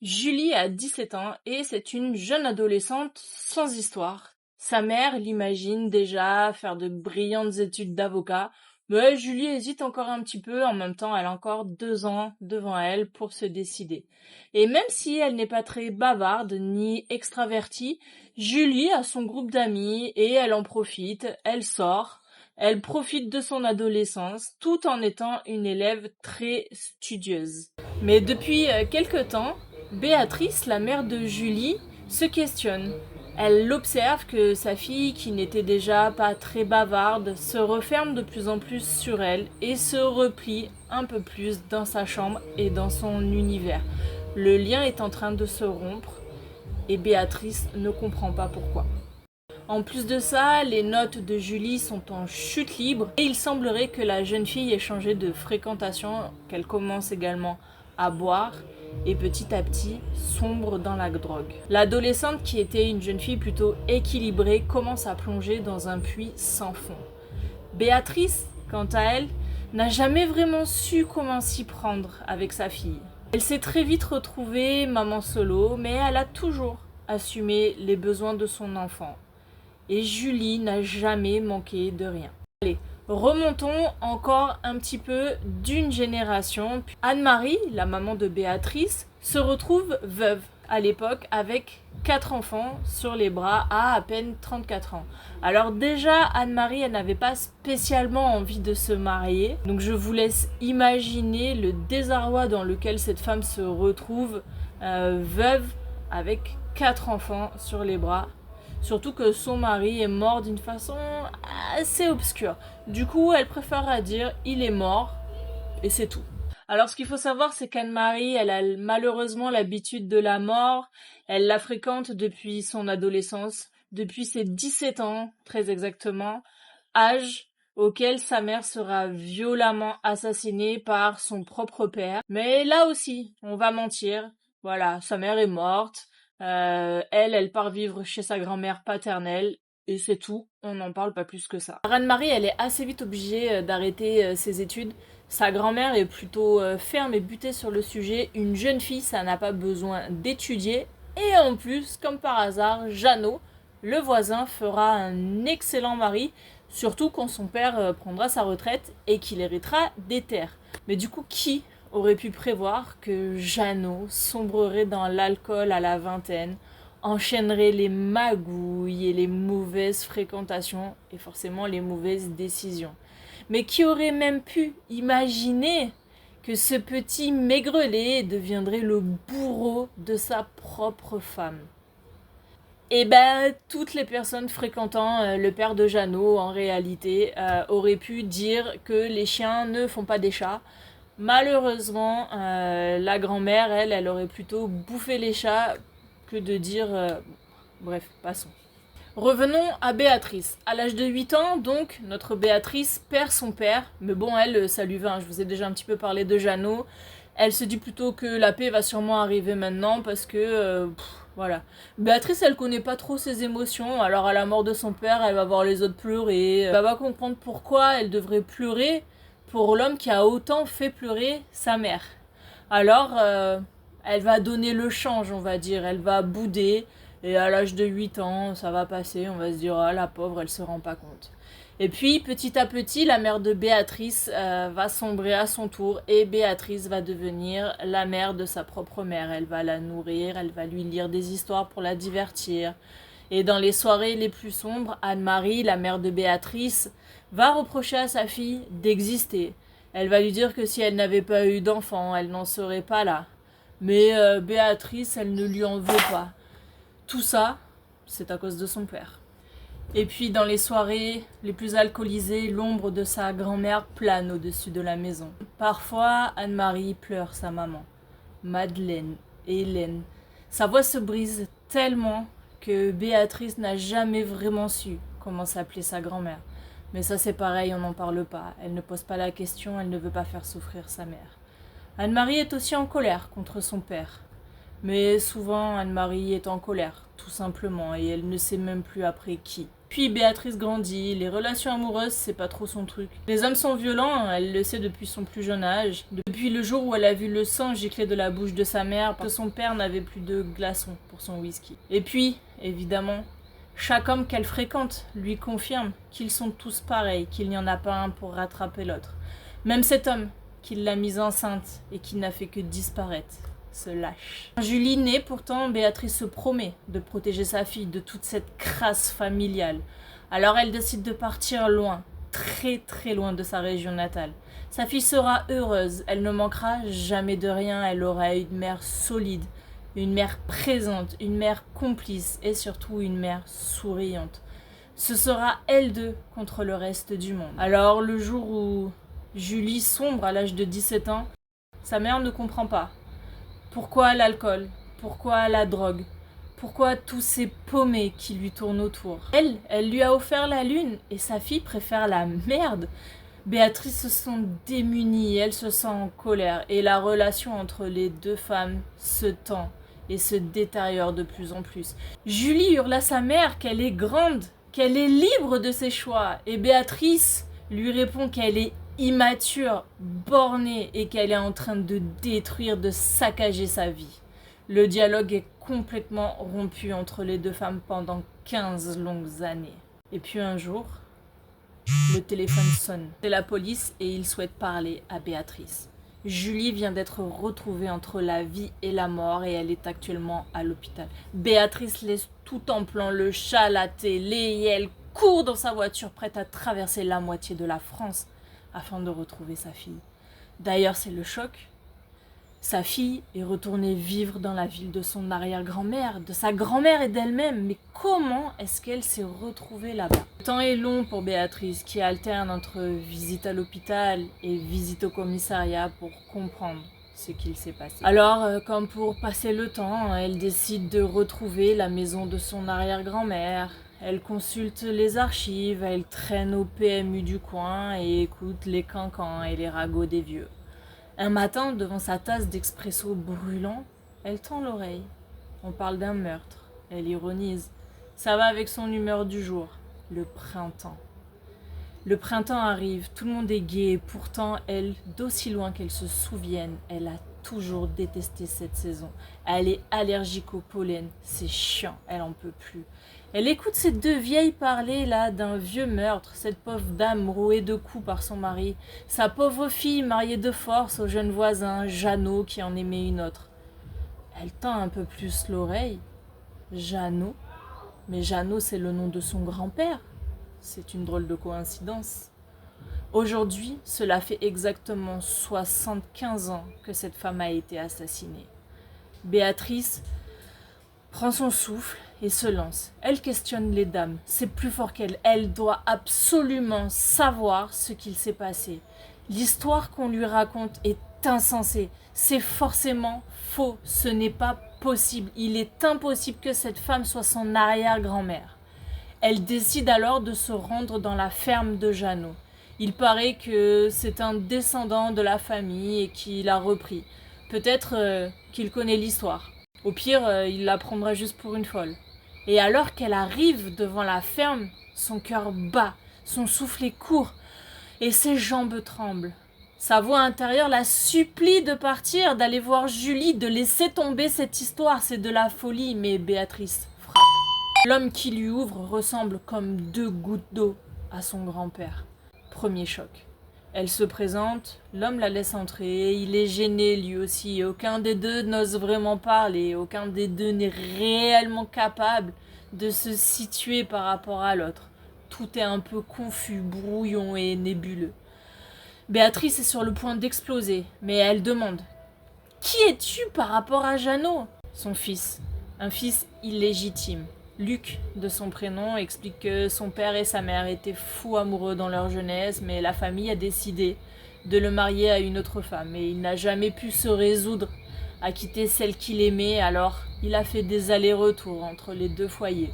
Julie a 17 ans et c'est une jeune adolescente sans histoire. Sa mère l'imagine déjà faire de brillantes études d'avocat, mais Julie hésite encore un petit peu, en même temps elle a encore 2 ans devant elle pour se décider. Et même si elle n'est pas très bavarde ni extravertie, Julie a son groupe d'amis et elle en profite, elle sort. Elle profite de son adolescence tout en étant une élève très studieuse. Mais depuis quelque temps, Béatrice, la mère de Julie, se questionne. Elle observe que sa fille, qui n'était déjà pas très bavarde, se referme de plus en plus sur elle et se replie un peu plus dans sa chambre et dans son univers. Le lien est en train de se rompre et Béatrice ne comprend pas pourquoi. En plus de ça, les notes de Julie sont en chute libre et il semblerait que la jeune fille ait changé de fréquentation, qu'elle commence également à boire et petit à petit sombre dans la drogue. L'adolescente, qui était une jeune fille plutôt équilibrée, commence à plonger dans un puits sans fond. Béatrice, quant à elle, n'a jamais vraiment su comment s'y prendre avec sa fille. Elle s'est très vite retrouvée maman solo, mais elle a toujours assumé les besoins de son enfant. Et Julie n'a jamais manqué de rien. Allez, remontons encore un petit peu d'une génération. Anne-Marie, la maman de Béatrice, se retrouve veuve à l'époque avec 4 enfants sur les bras à peine 34 ans. Alors déjà, Anne-Marie, elle n'avait pas spécialement envie de se marier. Donc je vous laisse imaginer le désarroi dans lequel cette femme se retrouve veuve avec 4 enfants sur les bras. Surtout que son mari est mort d'une façon assez obscure. Du coup, elle préfère dire il est mort et c'est tout. Alors ce qu'il faut savoir, c'est qu'Anne-Marie, elle a malheureusement l'habitude de la mort. Elle la fréquente depuis son adolescence, depuis ses 17 ans très exactement, âge auquel sa mère sera violemment assassinée par son propre père. Mais là aussi, on va mentir. Voilà, sa mère est morte. Elle part vivre chez sa grand-mère paternelle et c'est tout, on n'en parle pas plus que ça. Anne-Marie, elle est assez vite obligée d'arrêter ses études. Sa grand-mère est plutôt ferme et butée sur le sujet. Une jeune fille, ça n'a pas besoin d'étudier. Et en plus, comme par hasard, Jeannot, le voisin, fera un excellent mari, surtout quand son père prendra sa retraite et qu'il héritera des terres. Mais du coup, qui aurait pu prévoir que Jeannot sombrerait dans l'alcool à la vingtaine, enchaînerait les magouilles et les mauvaises fréquentations et forcément les mauvaises décisions. Mais qui aurait même pu imaginer que ce petit maigrelet deviendrait le bourreau de sa propre femme? Eh ben, toutes les personnes fréquentant le père de Jeannot, en réalité, auraient pu dire que les chiens ne font pas des chats. Malheureusement, la grand-mère, elle aurait plutôt bouffé les chats que de dire... Bref, passons. Revenons à Béatrice. À l'âge de 8 ans, donc, notre Béatrice perd son père. Mais bon, elle, ça lui va. Je vous ai déjà un petit peu parlé de Jeannot. Elle se dit plutôt que la paix va sûrement arriver maintenant parce que... voilà. Béatrice, elle connaît pas trop ses émotions. Alors, à la mort de son père, elle va voir les autres pleurer. Elle va comprendre pourquoi elle devrait pleurer pour l'homme qui a autant fait pleurer sa mère. Alors, elle va donner le change, on va dire. Elle va bouder. Et à l'âge de 8 ans, ça va passer. On va se dire, ah, la pauvre, elle se rend pas compte. Et puis, petit à petit, la mère de Béatrice va sombrer à son tour. Et Béatrice va devenir la mère de sa propre mère. Elle va la nourrir, elle va lui lire des histoires pour la divertir. Et dans les soirées les plus sombres, Anne-Marie, la mère de Béatrice, va reprocher à sa fille d'exister. Elle va lui dire que si elle n'avait pas eu d'enfant, elle n'en serait pas là. Mais Béatrice, elle ne lui en veut pas. Tout ça, c'est à cause de son père. Et puis dans les soirées les plus alcoolisées, l'ombre de sa grand-mère plane au-dessus de la maison. Parfois, Anne-Marie pleure sa maman, Madeleine et Hélène. Sa voix se brise tellement que Béatrice n'a jamais vraiment su comment s'appelait sa grand-mère. Mais ça c'est pareil, on n'en parle pas. Elle ne pose pas la question, elle ne veut pas faire souffrir sa mère. Anne-Marie est aussi en colère contre son père. Mais souvent, Anne-Marie est en colère, tout simplement, et elle ne sait même plus après qui. Puis Béatrice grandit, les relations amoureuses, c'est pas trop son truc. Les hommes sont violents, elle le sait depuis son plus jeune âge. Depuis le jour où elle a vu le sang gicler de la bouche de sa mère parce que son père n'avait plus de glaçons pour son whisky. Et puis, évidemment, chaque homme qu'elle fréquente lui confirme qu'ils sont tous pareils, qu'il n'y en a pas un pour rattraper l'autre. Même cet homme qui l'a mise enceinte et qui n'a fait que disparaître se lâche. Quand Julie naît, pourtant, Béatrice se promet de protéger sa fille de toute cette crasse familiale. Alors elle décide de partir loin, très très loin de sa région natale. Sa fille sera heureuse, elle ne manquera jamais de rien, elle aura une mère solide, une mère présente, une mère complice et surtout une mère souriante. Ce sera elle deux contre le reste du monde. Alors le jour où Julie sombre à l'âge de 17 ans, sa mère ne comprend pas. Pourquoi l'alcool? Pourquoi la drogue? Pourquoi tous ces paumés qui lui tournent autour? Elle lui a offert la lune et sa fille préfère la merde. Béatrice se sent démunie, elle se sent en colère et la relation entre les deux femmes se tend et se détériore de plus en plus. Julie hurle à sa mère qu'elle est grande, qu'elle est libre de ses choix et Béatrice lui répond qu'elle est immature, bornée et qu'elle est en train de détruire, de saccager sa vie. Le dialogue est complètement rompu entre les deux femmes pendant 15 longues années. Et puis un jour, le téléphone sonne. C'est la police et ils souhaitent parler à Béatrice. Julie vient d'être retrouvée entre la vie et la mort et elle est actuellement à l'hôpital. Béatrice laisse tout en plan, le chat, la télé et elle court dans sa voiture prête à traverser la moitié de la France afin de retrouver sa fille. D'ailleurs, c'est le choc. Sa fille est retournée vivre dans la ville de son arrière-grand-mère, de sa grand-mère et d'elle-même. Mais comment est-ce qu'elle s'est retrouvée là-bas? Le temps est long pour Béatrice, qui alterne entre visite à l'hôpital et visite au commissariat pour comprendre ce qu'il s'est passé. Alors, comme pour passer le temps, elle décide de retrouver la maison de son arrière-grand-mère. Elle consulte les archives, elle traîne au PMU du coin et écoute les cancans et les ragots des vieux. Un matin, devant sa tasse d'expresso brûlant, elle tend l'oreille. On parle d'un meurtre. Elle ironise. Ça va avec son humeur du jour. Le printemps. Le printemps arrive, tout le monde est gai et pourtant, elle, d'aussi loin qu'elle se souvienne, elle a toujours détesté cette saison. Elle est allergique au pollen, c'est chiant, elle en peut plus. Elle écoute ces deux vieilles parler là d'un vieux meurtre, cette pauvre dame rouée de coups par son mari, sa pauvre fille mariée de force au jeune voisin, Jeannot, qui en aimait une autre. Elle tend un peu plus l'oreille. Jeannot? Mais Jeannot, c'est le nom de son grand-père. C'est une drôle de coïncidence. Aujourd'hui, cela fait exactement 75 ans que cette femme a été assassinée. Béatrice prend son souffle et se lance. Elle questionne les dames. C'est plus fort qu'elle. Elle doit absolument savoir ce qu'il s'est passé. L'histoire qu'on lui raconte est insensée. C'est forcément faux. Ce n'est pas possible. Il est impossible que cette femme soit son arrière-grand-mère. Elle décide alors de se rendre dans la ferme de Jeannot. Il paraît que c'est un descendant de la famille et qu'il a repris. Peut-être qu'il connaît l'histoire. Au pire, il la prendra juste pour une folle. Et alors qu'elle arrive devant la ferme, son cœur bat, son souffle est court et ses jambes tremblent. Sa voix intérieure la supplie de partir, d'aller voir Julie, de laisser tomber cette histoire. C'est de la folie, mais Béatrice frappe. L'homme qui lui ouvre ressemble comme 2 gouttes d'eau à son grand-père. Premier choc. Elle se présente, l'homme la laisse entrer, il est gêné lui aussi. Aucun des deux n'ose vraiment parler, aucun des deux n'est réellement capable de se situer par rapport à l'autre. Tout est un peu confus, brouillon et nébuleux. Béatrice est sur le point d'exploser, mais elle demande « Qui es-tu par rapport à Jeannot ?» Son fils, un fils illégitime. Luc, de son prénom, explique que son père et sa mère étaient fous amoureux dans leur jeunesse, mais la famille a décidé de le marier à une autre femme et il n'a jamais pu se résoudre à quitter celle qu'il aimait, alors il a fait des allers-retours entre les deux foyers.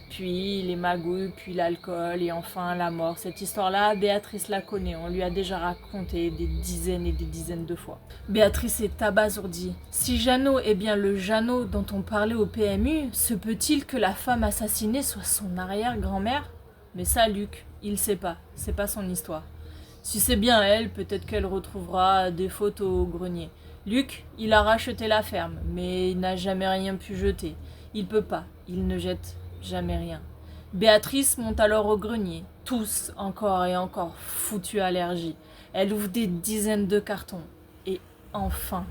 Puis les magouilles, puis l'alcool et enfin la mort. Cette histoire-là, Béatrice la connaît, on lui a déjà raconté des dizaines et des dizaines de fois. Béatrice est abasourdie. Si Jeannot est bien le Jeannot dont on parlait au PMU, se peut-il que la femme assassinée soit son arrière-grand-mère ? Mais ça, Luc, il sait pas, c'est pas son histoire. Si c'est bien elle, peut-être qu'elle retrouvera des photos au grenier. Luc, il a racheté la ferme, mais il n'a jamais rien pu jeter. Il peut pas, il ne jette jamais rien. Béatrice monte alors au grenier, tous, encore et encore, foutus à allergie. Elle ouvre des dizaines de cartons. Et enfin,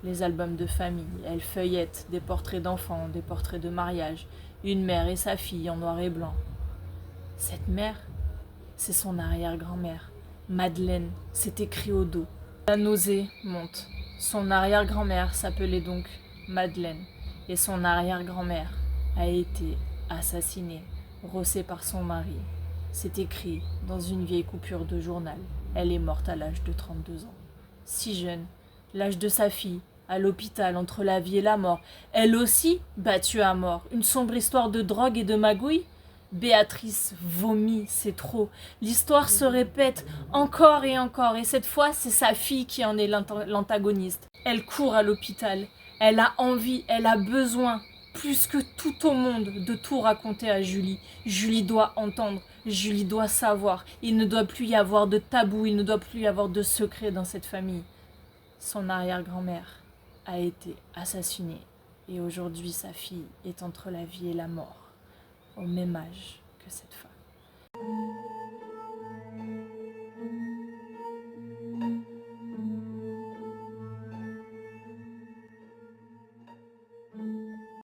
les albums de famille. Elle feuillette des portraits d'enfants, des portraits de mariage. Une mère et sa fille en noir et blanc. Cette mère, c'est son arrière-grand-mère. Madeleine, c'est écrit au dos. La nausée monte. Son arrière-grand-mère s'appelait donc Madeleine. Et son arrière-grand-mère a été assassinée, rossée par son mari. C'est écrit dans une vieille coupure de journal. Elle est morte à l'âge de 32 ans. Si jeune, l'âge de sa fille, à l'hôpital entre la vie et la mort. Elle aussi battue à mort. Une sombre histoire de drogue et de magouille. Béatrice vomit, c'est trop. L'histoire se répète encore, et cette fois, c'est sa fille qui en est l'antagoniste. Elle court à l'hôpital. Elle a envie, elle a besoin, plus que tout au monde, de tout raconter à Julie. Julie doit entendre, Julie doit savoir. Il ne doit plus y avoir de tabou, il ne doit plus y avoir de secret dans cette famille. Son arrière-grand-mère a été assassinée et aujourd'hui sa fille est entre la vie et la mort, au même âge que cette femme.